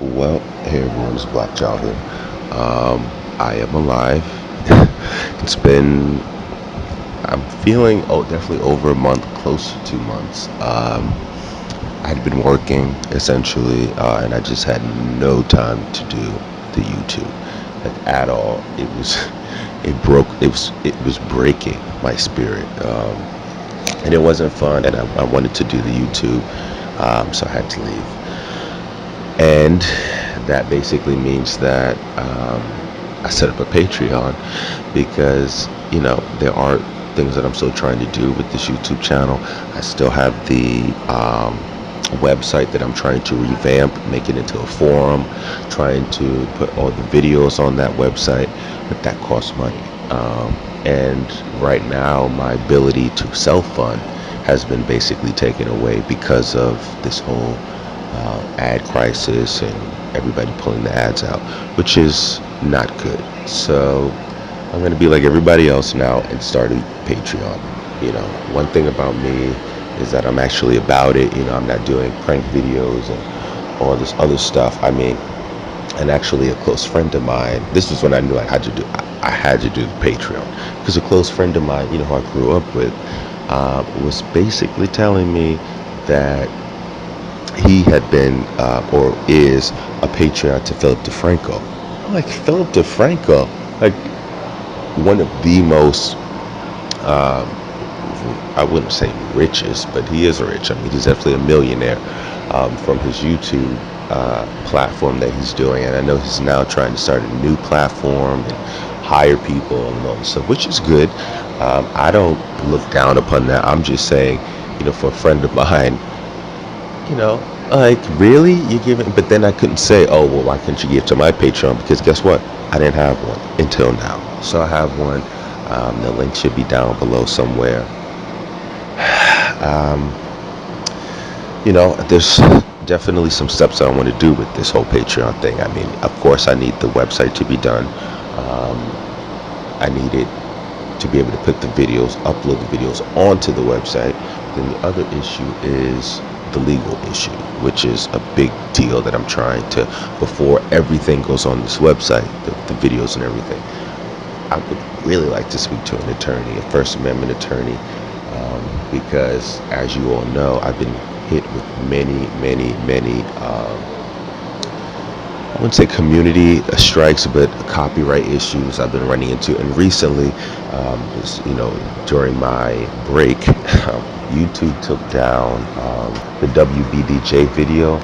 Well, hey everyone, it's Black Child here. I am alive. It's been, I'm feeling, definitely over a month, close to 2 months. I had been working essentially, and I just had no time to do the YouTube, like at all. It was breaking my spirit, and it wasn't fun. And I wanted to do the YouTube, so I had to leave. And that basically means that I set up a Patreon because there are things that I'm still trying to do with this YouTube channel. I still have the website that I'm trying to revamp, make it into a forum, trying to put all the videos on that website, but that costs money. And right now, my ability to self-fund has been basically taken away because of this whole ad crisis and everybody pulling the ads out, which is not good. So I'm going to be like everybody else now and start a Patreon. One thing about me is that I'm actually about it. I'm not doing prank videos and all this other stuff. I mean, and actually a close friend of mine, this was when I knew I had to do the Patreon, because a close friend of mine, who I grew up with, was basically telling me that he had been or is a patriot to Philip DeFranco. I'm like, Philip DeFranco, like one of the most, I wouldn't say richest, but he is rich. I mean, he's definitely a millionaire from his YouTube platform that he's doing. And I know he's now trying to start a new platform and hire people and all this stuff, which is good. I don't look down upon that. I'm just saying, for a friend of mine, you know, like, really, you give it? But then I couldn't say, oh well, why couldn't you give to my Patreon? Because guess what? I didn't have one until now. So I have one. The link should be down below somewhere. um, there's definitely some steps that I want to do with this whole Patreon thing. I mean, of course, I need the website to be done. I need it to be able to put the videos, upload the videos onto the website. Then the other issue is the legal issue, which is a big deal that I'm trying to, before everything goes on this website, the videos and everything, I would really like to speak to an attorney, a First Amendment attorney, because as you all know, I've been hit with many, I wouldn't say community strikes, but copyright issues I've been running into. And recently, during my break, YouTube took down the WBDJ video,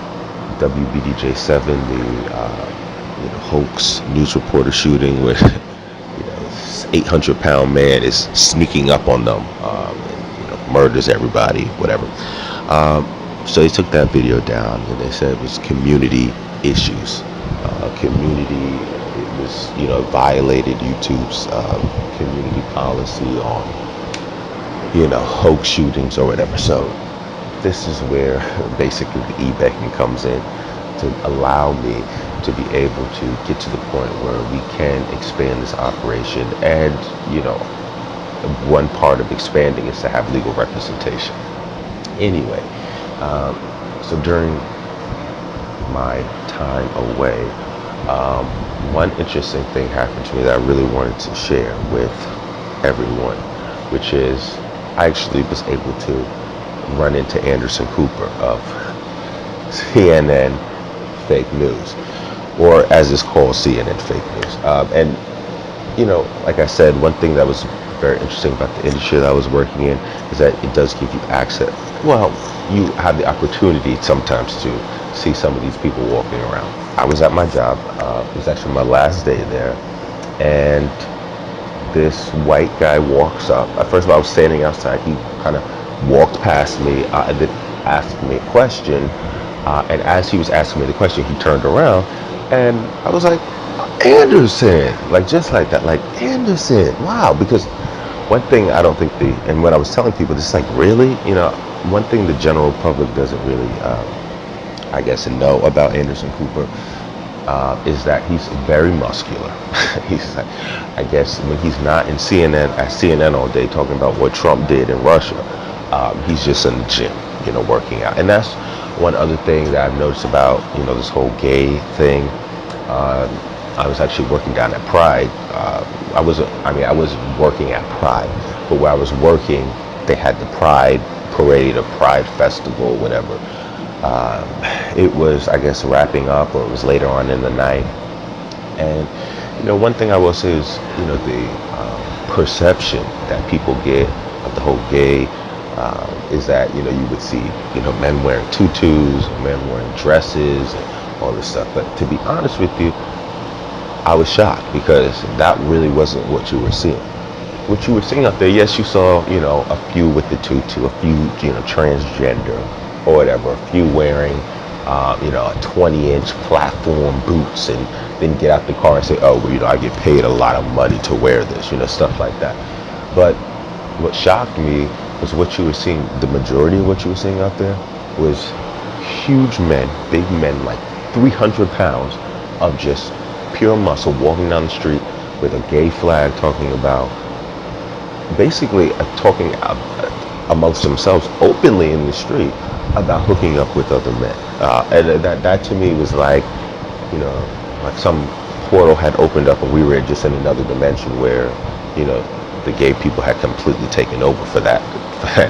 WBDJ 7, the hoax news reporter shooting where 800-pound man is sneaking up on them, and murders everybody, whatever. So they took that video down, and they said it was community issues. Community, it was, violated YouTube's community policy on, hoax shootings or whatever. So this is where basically the e-beckoning comes in, to allow me to be able to get to the point where we can expand this operation. And, one part of expanding is to have legal representation. Anyway, so during my time away, one interesting thing happened to me that I really wanted to share with everyone, which is I actually was able to run into Anderson Cooper of CNN Fake News, or as it's called, CNN Fake News. And, like I said, one thing that was very interesting about the industry that I was working in is that it does give you access. Well, you have the opportunity sometimes to see some of these people walking around. I was at my job. It was actually my last day there, and this white guy walks up. First of all, I was standing outside. He kind of walked past me and then asked me a question. And as he was asking me the question, he turned around, and I was like, Anderson, like just like that, like Anderson, wow. Because one thing I don't think and when I was telling people, this is like, really, one thing the general public doesn't really, I guess, know about Anderson Cooper is that he's very muscular. He's like, I guess when he's not in CNN all day talking about what Trump did in Russia, he's just in the gym, working out. And that's One other thing that I've noticed about, this whole gay thing, I was actually working down at Pride. I was working at Pride, but where I was working, they had the Pride parade or Pride festival, whatever. Um, it was, I guess, wrapping up, or it was later on in the night. And, one thing I will say is, the perception that people get of the whole gay is that, you would see, men wearing tutus, men wearing dresses, and all this stuff. But to be honest with you, I was shocked because that really wasn't what you were seeing. What you were seeing out there, yes, you saw, a few with the tutu, a few, transgender or whatever, a few wearing, a 20-inch platform boots, and then get out the car and say, oh, well, I get paid a lot of money to wear this, stuff like that. But what shocked me was what you were seeing. The majority of what you were seeing out there was huge men, big men, like 300 pounds of just pure muscle, walking down the street with a gay flag, talking about, basically talking amongst themselves openly in the street about hooking up with other men. And that to me was like, like some portal had opened up and we were just in another dimension where, the gay people had completely taken over for that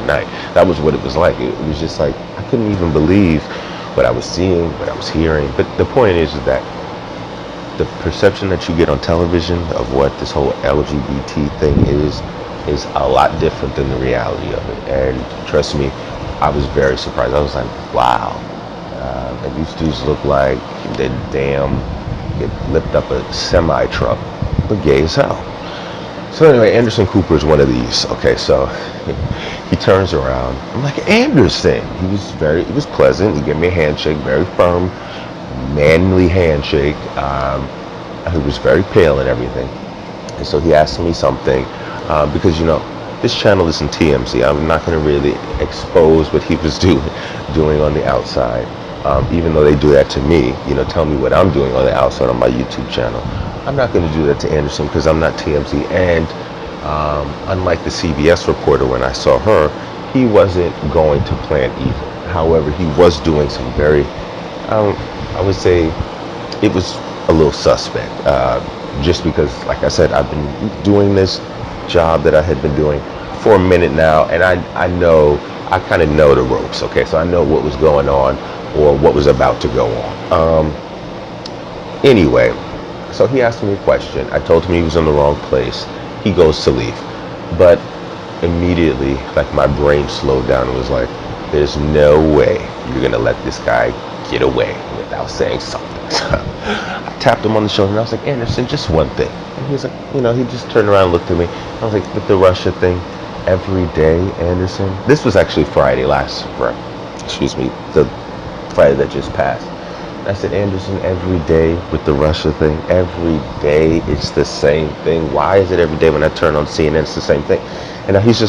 night. That was what it was like. It was just like, I couldn't even believe what I was seeing, what I was hearing. But the point is that the perception that you get on television of what this whole LGBT thing is a lot different than the reality of it. And trust me, I was very surprised. I was like, wow. And these dudes look like they lift up a semi truck, but gay as hell. So anyway, Anderson Cooper is one of these. Okay, so he turns around. I'm like, Anderson. He was pleasant. He gave me a handshake, very firm, manly handshake. He was very pale and everything. And so he asked me something, because, this channel isn't TMZ. I'm not going to really expose what he was doing on the outside. Even though they do that to me, tell me what I'm doing on the outside on my YouTube channel. I'm not going to do that to Anderson because I'm not TMZ. And unlike the CBS reporter when I saw her, he wasn't going to plan evil. However, he was doing some very, I would say, it was a little suspect. Just because, like I said, I've been doing this job that I had been doing for a minute now, and I kind of know the ropes. Okay, so I know what was going on or what was about to go on. Anyway, so he asked me a question. I told him he was in the wrong place. He goes to leave, but immediately, like, my brain slowed down and was like, there's no way you're gonna let this guy get away without saying something. I tapped him on the shoulder and I was like, Anderson, just one thing. And he was like, he just turned around and looked at me. I was like, with the Russia thing, every day, Anderson. This was actually Friday, the Friday that just passed. I said, Anderson, every day with the Russia thing, every day it's the same thing. Why is it every day when I turn on CNN it's the same thing? And he's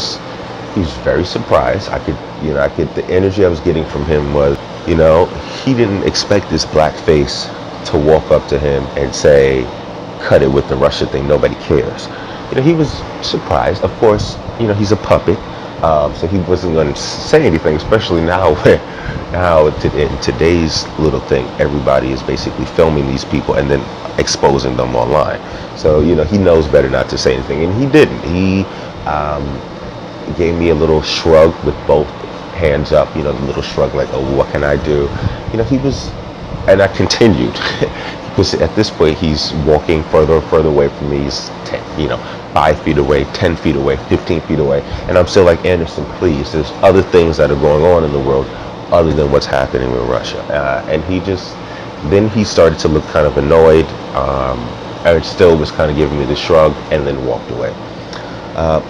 very surprised. The energy I was getting from him was, he didn't expect this black face to walk up to him and say, cut it with the Russia thing, nobody cares. He was surprised. Of course, he's a puppet, so he wasn't going to say anything, especially now where in today's little thing, everybody is basically filming these people and then exposing them online. So, he knows better not to say anything, and he didn't. He gave me a little shrug with both hands up, the little shrug like, oh, what can I do? And I continued. Because at this point, he's walking further and further away from me. He's 5 feet away, 10 feet away, 15 feet away. And I'm still like, Anderson, please, there's other things that are going on in the world other than what's happening with Russia. And then he started to look kind of annoyed, and still was kind of giving me the shrug, and then walked away.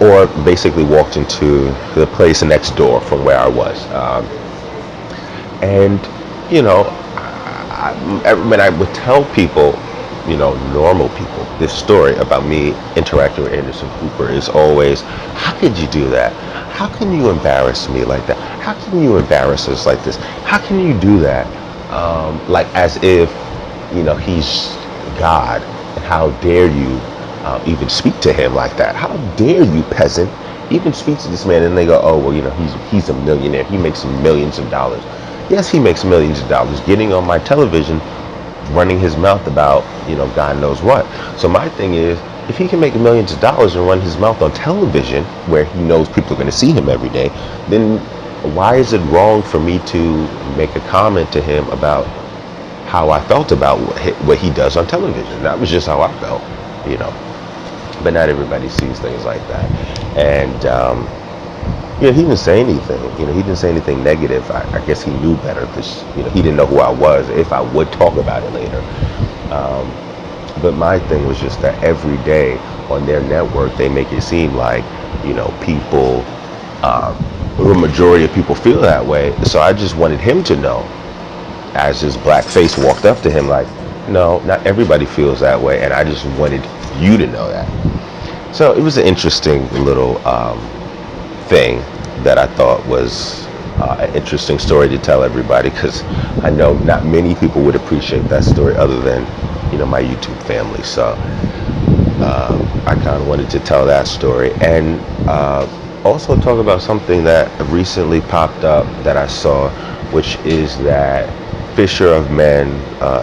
Or basically walked into the place next door from where I was. When I would tell people, normal people, this story about me interacting with Anderson Cooper is always, how could you do that? How can you embarrass me like that? How can you embarrass us like this? How can you do that? Like as if, he's God, and how dare you even speak to him like that? How dare you, peasant, even speak to this man? And they go, oh, well, he's a millionaire. He makes millions of dollars. Yes, he makes millions of dollars getting on my television, running his mouth about, God knows what. So my thing is, if he can make millions of dollars and run his mouth on television where he knows people are going to see him every day, then why is it wrong for me to make a comment to him about how I felt about what he does on television? That was just how I felt, you know. But not everybody sees things like that. And he didn't say anything. He didn't say anything negative. I guess he knew better because he didn't know who I was. If I would talk about it later. But my thing was just that every day on their network, they make it seem like people, the majority of people feel that way. So I just wanted him to know, as his black face walked up to him, like, no, not everybody feels that way, and I just wanted you to know that. So it was an interesting little thing that I thought was an interesting story to tell everybody, because I know not many people would appreciate that story other than my YouTube family. So I kind of wanted to tell that story, and also talk about something that recently popped up that I saw, which is that Fisher of Men,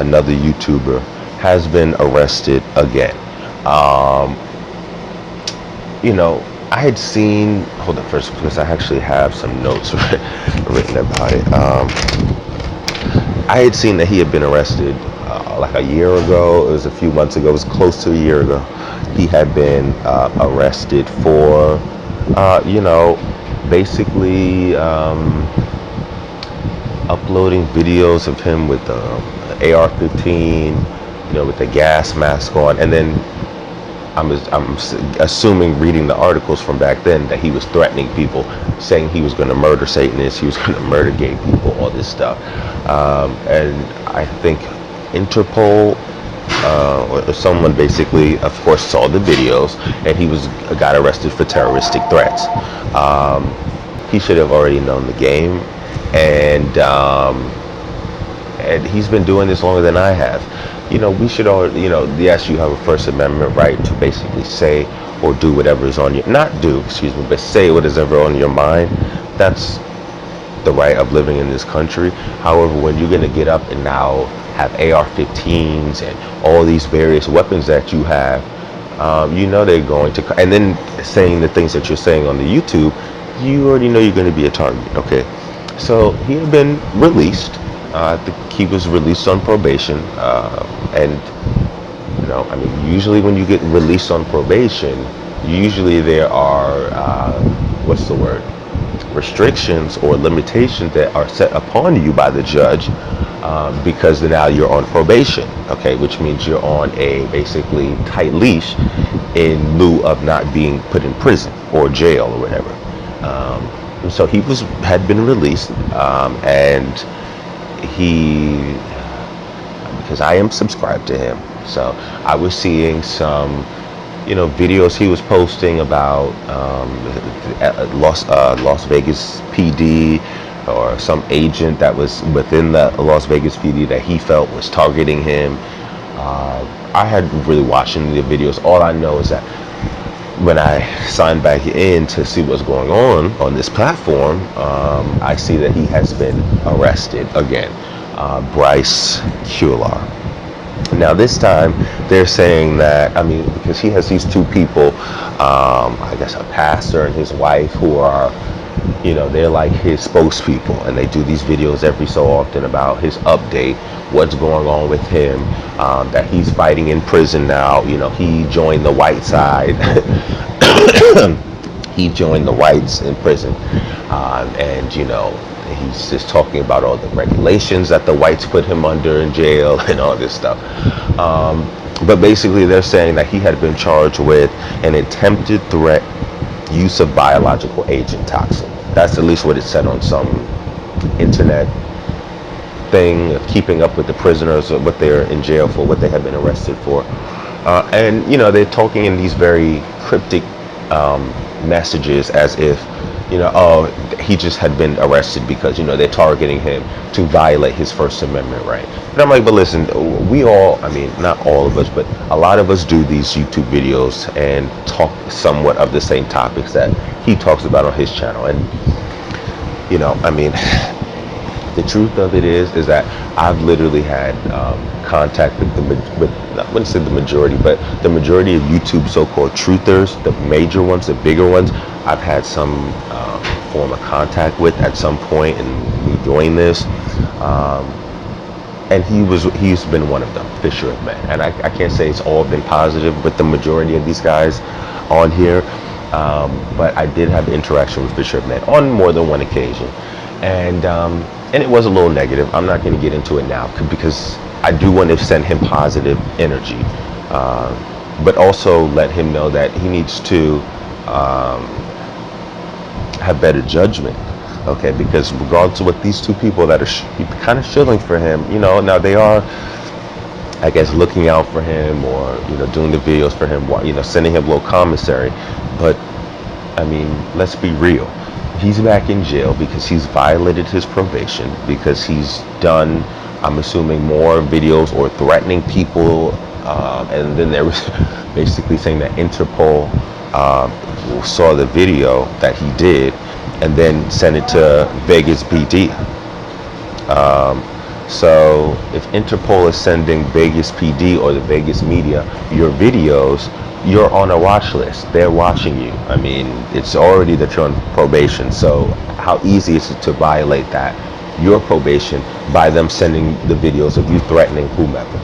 another YouTuber, has been arrested again. Um, I had seen, hold on first, because I actually have some notes written about it. I had seen that he had been arrested like a year ago. It was a few months ago. It was close to a year ago. He had been arrested for, basically uploading videos of him with the AR-15, with the gas mask on, and then I'm assuming, reading the articles from back then, that he was threatening people, saying he was going to murder Satanists, he was going to murder gay people, all this stuff. And I think Interpol or someone basically, of course, saw the videos, and he got arrested for terroristic threats. He should have already known the game, and he's been doing this longer than I have. We should all, yes, you have a First Amendment right to basically say or do whatever is on your, not do, excuse me, but say what is ever on your mind. That's the right of living in this country. However, when you're going to get up and now have AR-15s and all these various weapons that you have, they're going to, and then saying the things that you're saying on the YouTube, you already know you're going to be a target. Okay, so he had been released. I think he was released on probation, and usually when you get released on probation, usually there are what's the word? Restrictions or limitations that are set upon you by the judge, because now you're on probation. Okay, which means you're on a basically tight leash in lieu of not being put in prison or jail or whatever. So he had been released, and because I am subscribed to him, so I was seeing some videos he was posting about Las Vegas PD, or some agent that was within the Las Vegas PD that he felt was targeting him. I hadn't really watched any of the videos. All I know is that when I signed back in to see what's going on this platform, I see that he has been arrested again. Bryce Cular. Now this time they're saying that, because he has these two people, I guess a pastor and his wife, who are, they're like his spokespeople, and they do these videos every so often about his update, what's going on with him, that he's fighting in prison now. He joined the white side. He joined the whites in prison, and he's just talking about all the regulations that the whites put him under in jail and all this stuff. But basically they're saying that he had been charged with an attempted threat, use of biological agent toxin. That's at least what it said on some internet thing of keeping up with the prisoners, or what they're in jail for, what they have been arrested for. And they're talking in these very cryptic messages, as if oh, he just had been arrested because they're targeting him to violate his First Amendment right. And I'm like, but listen, we all, not all of us, but a lot of us do these YouTube videos and talk somewhat of the same topics that he talks about on his channel. And The truth of it is that I've literally had contact with I wouldn't say the majority, but the majority of YouTube so-called truthers, the major ones, the bigger ones. I've had some form of contact with at some point in me doing this, and he's been one of them, Fisher of Men. And I can't say it's all been positive with the majority of these guys on here, but I did have interaction with Fisher of Men on more than one occasion, and it was a little negative. I'm not going to get into it now because I do want to send him positive energy, but also let him know that he needs to have better judgment. Okay, because regardless of what these two people that are kind of shilling for him, now they are, I guess, looking out for him, or doing the videos for him, sending him a little commissary. But I mean, let's be real. He's back in jail because he's violated his probation, because he's done, I'm assuming, more videos or threatening people, and then there was basically saying that Interpol saw the video that he did and then sent it to Vegas PD. So if Interpol is sending Vegas PD or the Vegas media your videos, you're on a watch list. They're watching you. I mean, it's already that you're on probation. So how easy is it to violate that, your probation, by them sending the videos of you threatening whomever?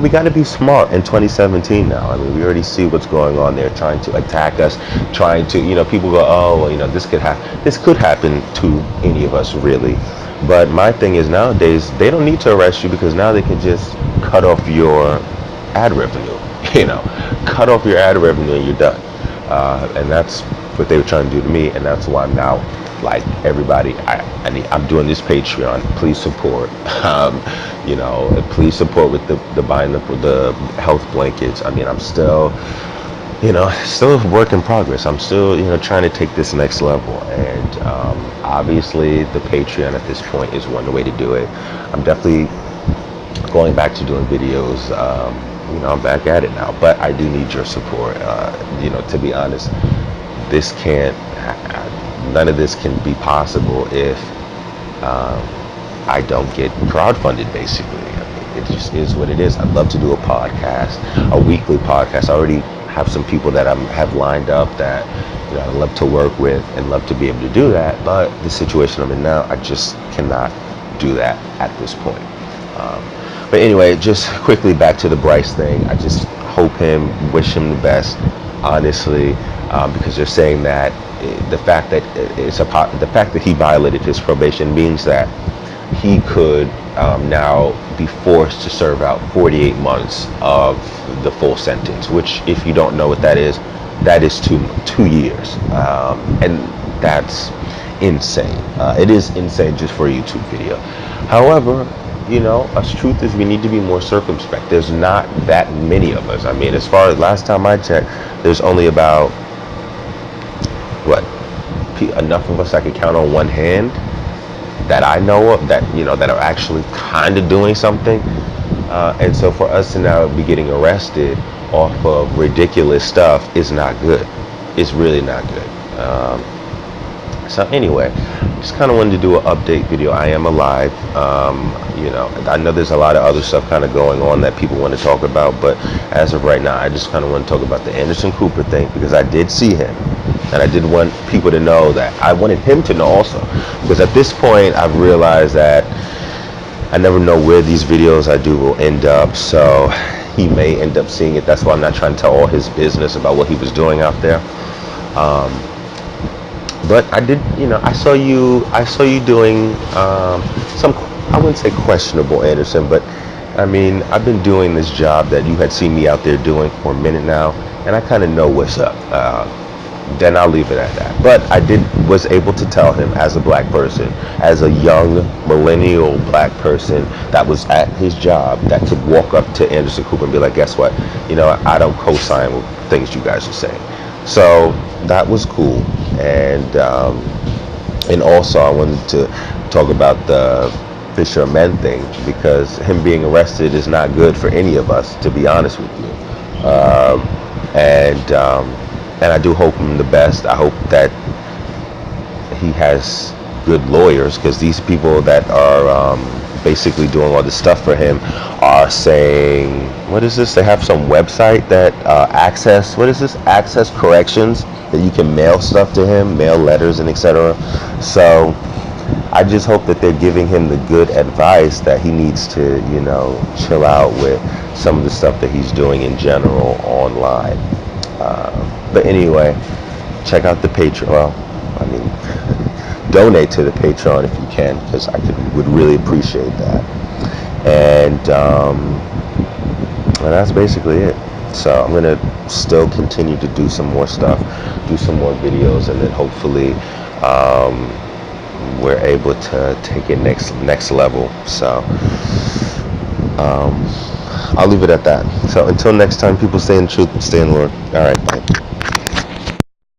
We got to be smart in 2017 now. I mean, we already see what's going on there, trying to attack us, trying to, people go, oh, well, this could happen to any of us, really. But my thing is, nowadays, they don't need to arrest you because now they can just cut off your ad revenue, cut off your ad revenue and you're done. And that's what they were trying to do to me. And that's why I'm now, like everybody, I'm doing this Patreon. Please support. Please support with the buying the health blankets. I mean, I'm still a work in progress. I'm still, trying to take this next level. And obviously, the Patreon at this point is one way to do it. I'm definitely going back to doing videos. I'm back at it now. But I do need your support. To be honest, none of this can be possible if I don't get crowdfunded, basically. I mean, it just is what it is. I'd love to do a podcast, a weekly podcast. I already have some people that I have lined up that I love to work with and love to be able to do that. But the situation I'm in now, I just cannot do that at this point. But anyway, just quickly back to the Bryce thing. I just wish him the best, honestly, because they're saying that the fact that he violated his probation means that he could now be forced to serve out 48 months of the full sentence, which, if you don't know what that is 2 years, and that's insane. It is insane just for a YouTube video. However, us truth is we need to be more circumspect. There's not that many of us. I mean, as far as last time I checked, there's only about enough of us I could count on one hand that I know of that that are actually kind of doing something, and so for us to now be getting arrested off of ridiculous stuff is not good. It's really not good. So anyway, just kind of wanted to do an update video. I am alive. I know there's a lot of other stuff kind of going on that people want to talk about, but as of right now, I just kind of want to talk about the Anderson Cooper thing, because I did see him, and I did want people to know that. I wanted him to know also, because at this point, I've realized that I never know where these videos I do will end up, so he may end up seeing it. That's why I'm not trying to tell all his business about what he was doing out there. But I did, I saw you doing some, I wouldn't say questionable, Anderson, but I mean, I've been doing this job that you had seen me out there doing for a minute now, and I kind of know what's up. Then I'll leave it at that. But I was able to tell him, as a black person, as a young millennial black person that was at his job, that could walk up to Anderson Cooper and be like, guess what? I don't co-sign with things you guys are saying. So that was cool. And also I wanted to talk about the Fisher Men thing, because him being arrested is not good for any of us, to be honest with you. And I do hope him the best. I hope that he has good lawyers, because these people that are basically doing all this stuff for him are saying, what is this? They have some website that Access Corrections, that you can mail stuff to him, mail letters and etc. So I just hope that they're giving him the good advice that he needs to, chill out with some of the stuff that he's doing in general online. But anyway, check out the Patreon. Well, I mean, donate to the Patreon if you can, because would really appreciate that. And that's basically it. So I'm gonna still continue to do some more stuff, do some more videos, and then hopefully we're able to take it next level. So I'll leave it at that. So until next time, people, stay in the truth and stay in the Lord. All right, bye.